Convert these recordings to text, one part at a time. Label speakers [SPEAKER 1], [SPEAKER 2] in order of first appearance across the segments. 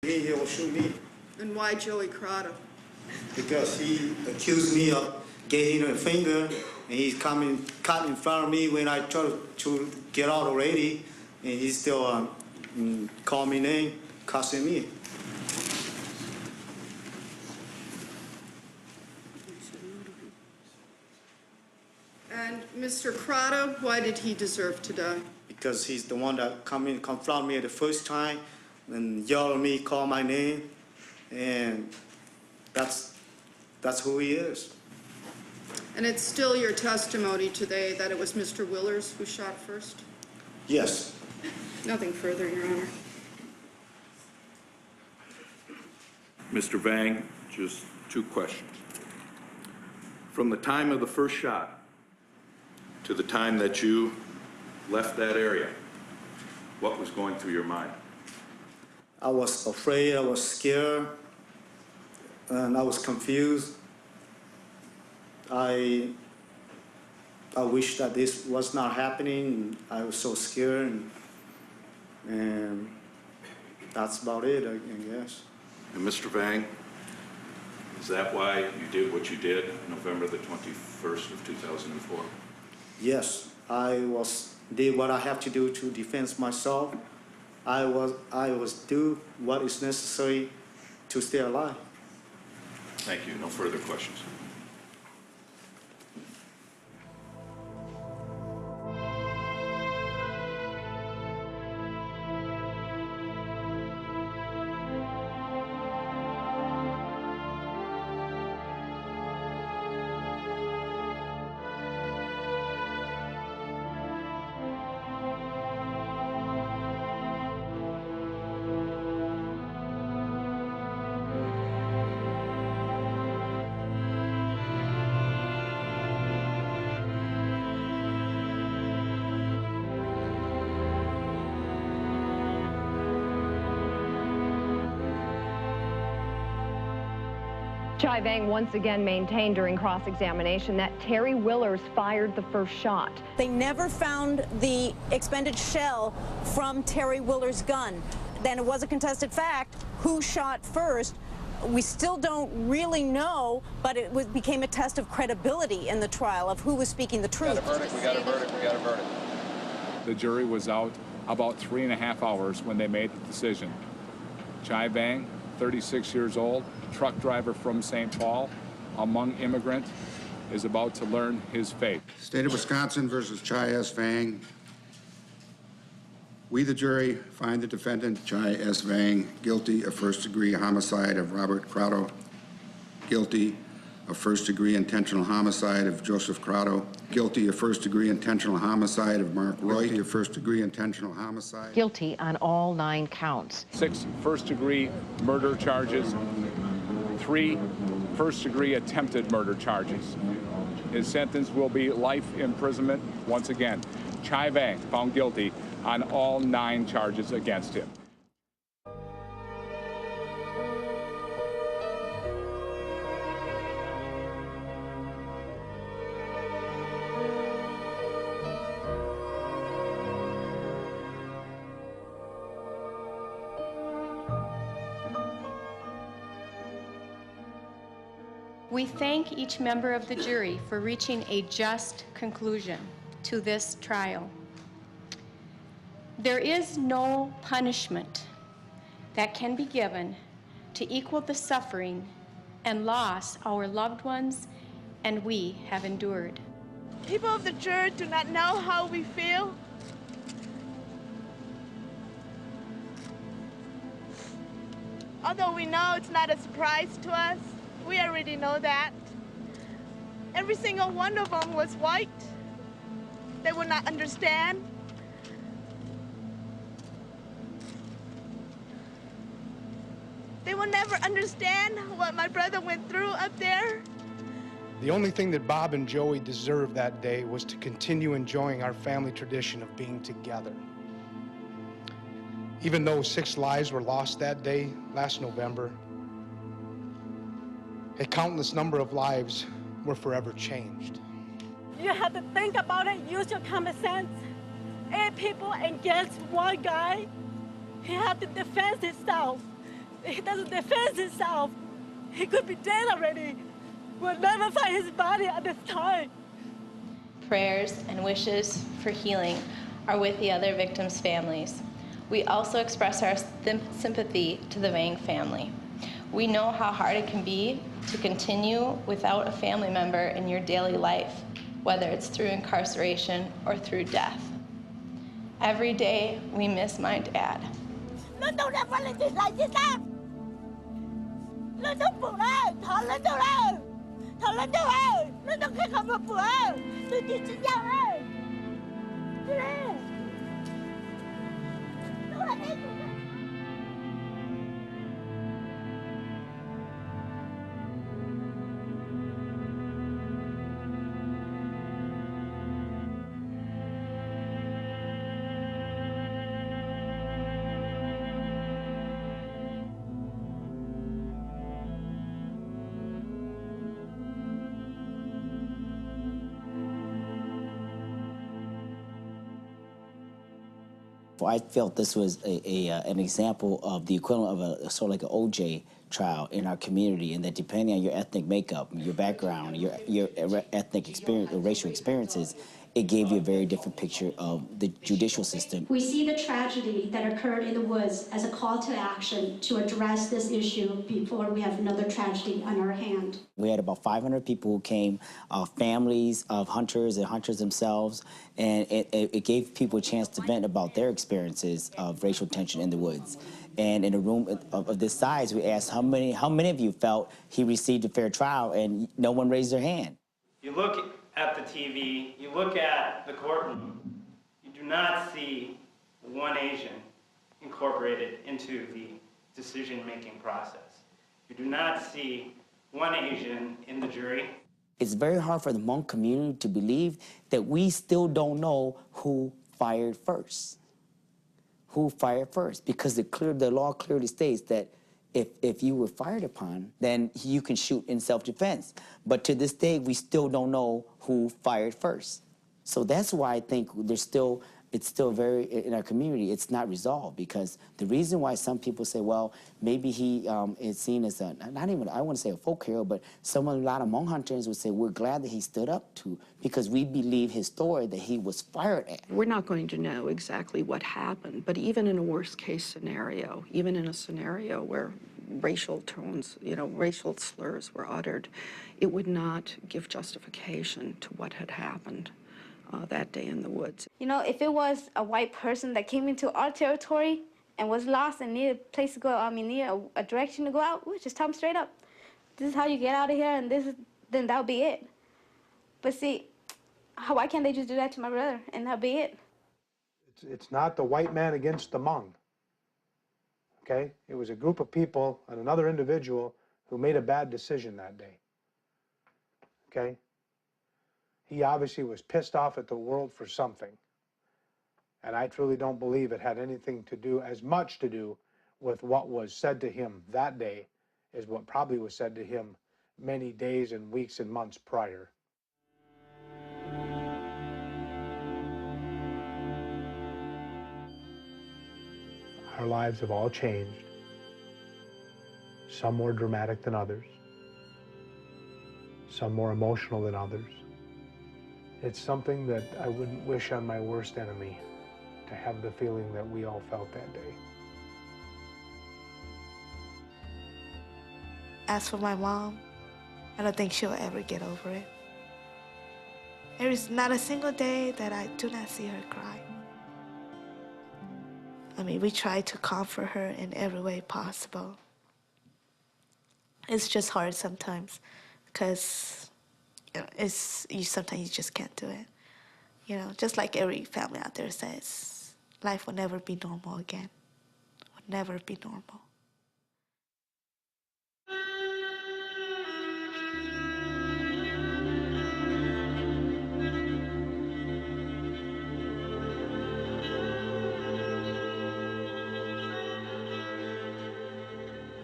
[SPEAKER 1] He will shoot me
[SPEAKER 2] And why Joey Crotto?
[SPEAKER 1] because he accused me of getting a finger, and he's coming cut in front of me when I try to get out already, and he still call me name, cussing me.
[SPEAKER 2] And Mr. Crotto, why did he deserve to die?
[SPEAKER 1] Because he's the one that come in, confront me the first time, and yell at me, call my name, and that's who he is.
[SPEAKER 2] And it's still your testimony today that it was Mr. Willers who shot first?
[SPEAKER 1] Yes.
[SPEAKER 2] Nothing further, Your Honor.
[SPEAKER 3] Mr. Vang, just two questions. From the time of the first shot to the time that you left that area, what was going through your mind?
[SPEAKER 1] I was afraid, I was scared, and I was confused. I wish that this was not happening. I was so scared, and that's about it, I guess.
[SPEAKER 3] And Mr. Vang, is that why you did what you did November the 21st of 2004?
[SPEAKER 1] Yes, did what I have to do to defend myself. I was do what is necessary to stay alive.
[SPEAKER 3] Thank you. No further questions.
[SPEAKER 4] Chai Vang once again maintained during cross-examination that Terry Willers fired the first shot.
[SPEAKER 5] They never found the expended shell from Terry Willers' gun. Then it was a contested fact who shot first. We still don't really know, but it became a test of credibility in the trial of who was speaking the truth.
[SPEAKER 6] We got a verdict, we got a verdict, we got a verdict.
[SPEAKER 7] The jury was out about 3.5 hours when they made the decision. Chai Vang, 36 years old, truck driver from St. Paul, among immigrants, is about to learn his fate.
[SPEAKER 6] State of Wisconsin versus Chai S. Vang. We, the jury, find the defendant, Chai S. Vang, guilty of first-degree homicide of Robert Crotto, guilty of first-degree intentional homicide of Joseph Crotto, guilty of first-degree intentional homicide of Mark Roy, guilty of first-degree intentional homicide.
[SPEAKER 8] Guilty on all 9 counts.
[SPEAKER 7] 6 first-degree murder charges, 3 first-degree attempted murder charges. His sentence will be life imprisonment. Once again, Chai Vang found guilty on all 9 charges against him.
[SPEAKER 9] We thank each member of the jury for reaching a just conclusion to this trial. There is no punishment that can be given to equal the suffering and loss our loved ones and we have endured.
[SPEAKER 10] People of the jury do not know how we feel. Although we know it's not a surprise to us, we already know that. Every single one of them was white. They would not understand. They will never understand what my brother went through up there.
[SPEAKER 11] The only thing that Bob and Joey deserved that day was to continue enjoying our family tradition of being together. Even though 6 lives were lost that day, last November, a countless number of lives were forever changed.
[SPEAKER 12] You have to think about it, use your common sense. 8 people against 1 guy. He had to defend himself. he doesn't defend himself. He could be dead already. We'll never find his body at this time.
[SPEAKER 9] Prayers and wishes for healing are with the other victims' families. We also express our sympathy to the Vang family. We know how hard it can be to continue without a family member in your daily life, whether it's through incarceration or through death. Every day, we miss my dad.
[SPEAKER 13] I felt this was an example of the equivalent of a sort of like an OJ trial in our community, and that depending on your ethnic makeup, your background, your ethnic experience or racial experiences, it gave you a very different picture of the judicial system.
[SPEAKER 14] We see the tragedy that occurred in the woods as a call to action to address this issue before we have another tragedy on our hand.
[SPEAKER 13] We had about 500 people who came, families of hunters and hunters themselves, and it gave people a chance to vent about their experiences of racial tension in the woods. And in a room of this size, we asked how many of you felt he received a fair trial, and no one raised their hand.
[SPEAKER 15] You look at the TV, you look at the courtroom, you do not see one Asian incorporated into the decision-making process. You do not see one Asian in the jury.
[SPEAKER 13] It's very hard for the Hmong community to believe that we still don't know who fired first. Who fired first? Because the law clearly states that if you were fired upon, then you can shoot in self-defense. But to this day, we still don't know who fired first. So that's why I think it's still very, in our community, it's not resolved, because the reason why some people say, well, maybe he is seen as not even, I wouldn't say a folk hero, but a lot of Hmong hunters would say, we're glad that he stood up to, because we believe his story that he was fired at.
[SPEAKER 8] We're not going to know exactly what happened, but even in a worst-case scenario, even in a scenario where racial tones, racial slurs were uttered, it would not give justification to what had happened that day in the woods.
[SPEAKER 16] If it was a white person that came into our territory and was lost and needed a place to go, needed a direction to go out, we would just tell them straight up, this is how you get out of here, and then that'll be it. But see, why can't they just do that to my brother and that'll be it?
[SPEAKER 11] It's not the white man against the Hmong. Okay? It was a group of people and another individual who made a bad decision that day. Okay? He obviously was pissed off at the world for something. And I truly don't believe it had anything to do, as much to do, with what was said to him that day as what probably was said to him many days and weeks and months prior. Our lives have all changed, some more dramatic than others, some more emotional than others. It's something that I wouldn't wish on my worst enemy, to have the feeling that we all felt that day.
[SPEAKER 17] As for my mom, I don't think she'll ever get over it. There is not a single day that I do not see her cry. We try to comfort her in every way possible. It's just hard sometimes, because sometimes you just can't do it. Just like every family out there says, life will never be normal again. Will never be normal.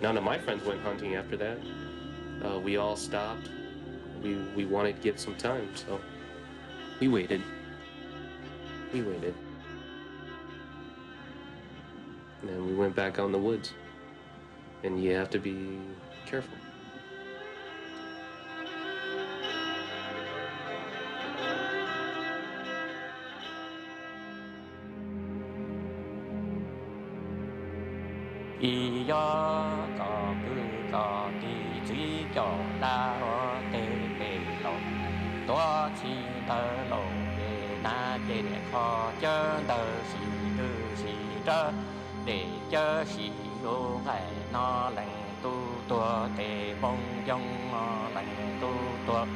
[SPEAKER 18] None of my friends went hunting after that. We all stopped. We wanted to give some time, so we waited. We waited. And then we went back out in the woods. and you have to be careful.
[SPEAKER 19] Y do có cứ có đi chỉ cho la ho tê bê lộ tua chi tơ lộ để na để khó chớ tơ xì tư xì trơ để chớ xì lô ngày nó lành tu tua tê bông dông lành tu tua